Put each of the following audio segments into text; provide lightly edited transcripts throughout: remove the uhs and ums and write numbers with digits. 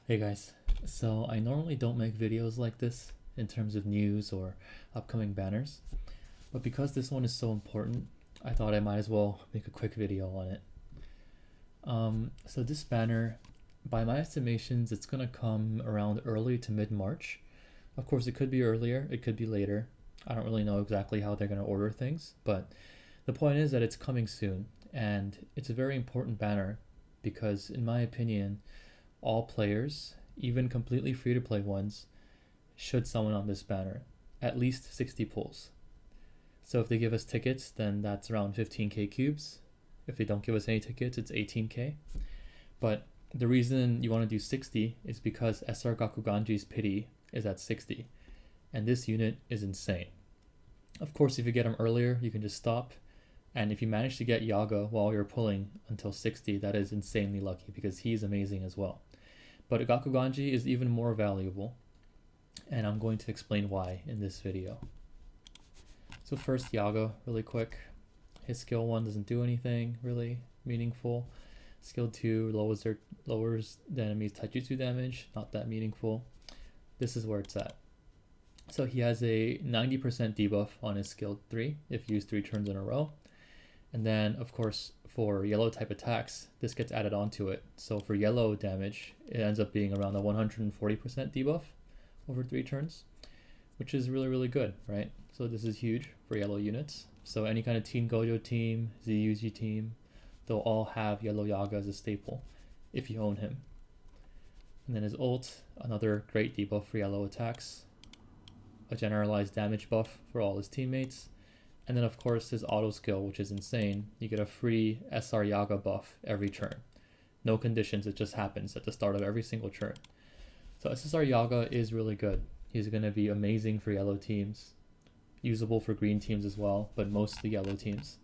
Hey guys, so I normally don't make videos like this in terms of news or upcoming banners, but because this one is so important, I thought I might as well make a quick video on it. So this banner, by my estimations, it's gonna come around early to mid-March. Of course, it could be earlier, it could be later. I don't really know exactly how they're gonna order things, but the point is that it's coming soon, and it's a very important banner because, in my opinion, all players, even completely free to play ones, should summon on this banner. At least 60 pulls. So if they give us tickets, then that's around 15k cubes. If they don't give us any tickets, it's 18k. But the reason you want to do 60 is because SR Gakuganji's pity is at 60. And this unit is insane. Of course, if you get him earlier, you can just stop. And if you manage to get Yaga while you're pulling until 60, that is insanely lucky because he's amazing as well. But Gakuganji is even more valuable, and I'm going to explain why in this video. So first, Yaga, really quick. His skill 1 doesn't do anything really meaningful. Skill 2 lowers the enemy's taijutsu damage, not that meaningful. This is where it's at. So he has a 90% debuff on his skill 3 if used 3 turns in a row. And then, of course, for yellow type attacks, this gets added onto it. So for yellow damage, it ends up being around a 140% debuff over 3 turns, which is really, really good, right? So this is huge for yellow units. So any kind of Teen Gojo team, ZUG team, they'll all have yellow Yaga as a staple if you own him. And then his ult, another great debuff for yellow attacks, a generalized damage buff for all his teammates, and then of course his auto skill, which is insane. You get a free SR Yaga buff every turn. No conditions, it just happens at the start of every single turn. So SSR Yaga is really good. He's going to be amazing for yellow teams, usable for green teams as well, but mostly yellow teams.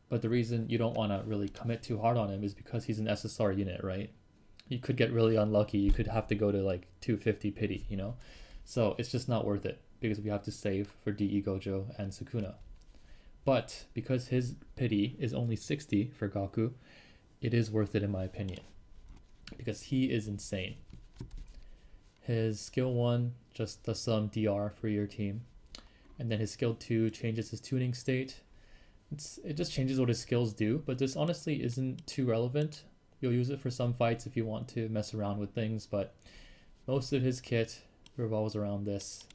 But the reason you don't want to really commit too hard on him is because he's an SSR unit, right? You could get really unlucky. You could have to go to like 250 pity, you know? So it's just not worth it because we have to save for DE Gojo and Sukuna. But because his pity is only 60 for Gaku, it is worth it in my opinion because he is insane. His skill 1 just does some DR for your team, and then his skill 2 changes his tuning state. It just changes what his skills do, but this honestly isn't too relevant. You'll use it for some fights if you want to mess around with things, but most of his kit revolves around this.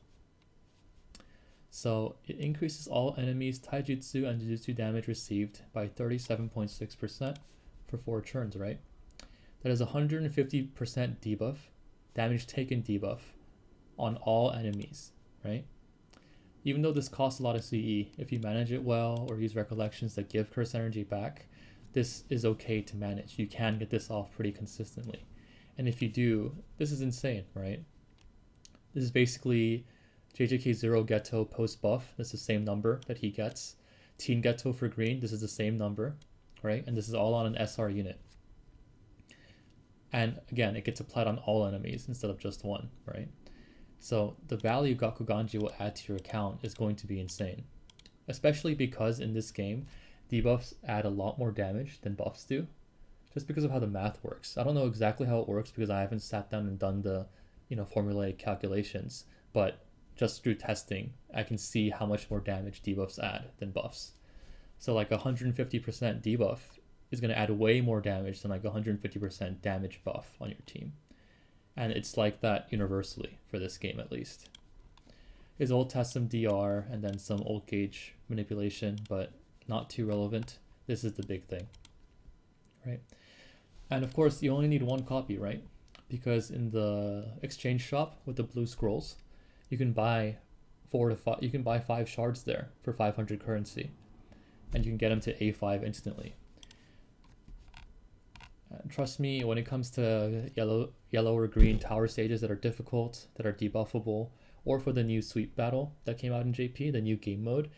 So it increases all enemies' taijutsu and jujutsu damage received by 37.6% for 4 turns, right? That is 150% debuff, damage taken debuff on all enemies, right? Even though this costs a lot of CE, if you manage it well or use recollections that give curse energy back, this is okay to manage. You can get this off pretty consistently. And if you do, this is insane, right? This is basically JJK 0 Ghetto post buff. This is the same number that he gets. Teen Ghetto for green, this is the same number, right? And this is all on an SR unit. And again, it gets applied on all enemies instead of just one, right? So the value Gakuganji will add to your account is going to be insane. Especially because in this game, debuffs add a lot more damage than buffs do. Just because of how the math works. I don't know exactly how it works because I haven't sat down and done the formulaic calculations, but just through testing, I can see how much more damage debuffs add than buffs. So like 150% debuff is going to add way more damage than like 150% damage buff on your team. And it's like that universally for this game at least. His ult has some DR and then some ult gauge manipulation, but not too relevant. This is the big thing, right? And of course, you only need 1 copy, right? Because in the exchange shop with the blue scrolls, you can buy 5 shards there for 500 currency, and you can get them to A5 instantly. Trust me, when it comes to yellow or green tower stages that are difficult, that are debuffable, or for the new sweep battle that came out in JP, the new game mode,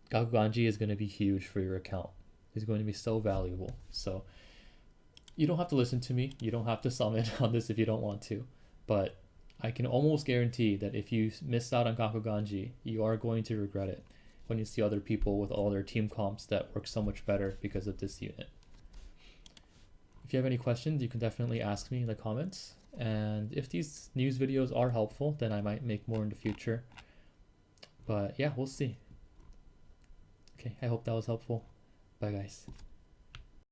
Gakuganji is going to be huge for your account. He's going to be so valuable. So you don't have to listen to me. You don't have to summon on this if you don't want to. But I can almost guarantee that if you miss out on Gakuganji, you are going to regret it when you see other people with all their team comps that work so much better because of this unit. If you have any questions, you can definitely ask me in the comments. And if these news videos are helpful, then I might make more in the future. But yeah, we'll see. Okay, I hope that was helpful. Bye guys.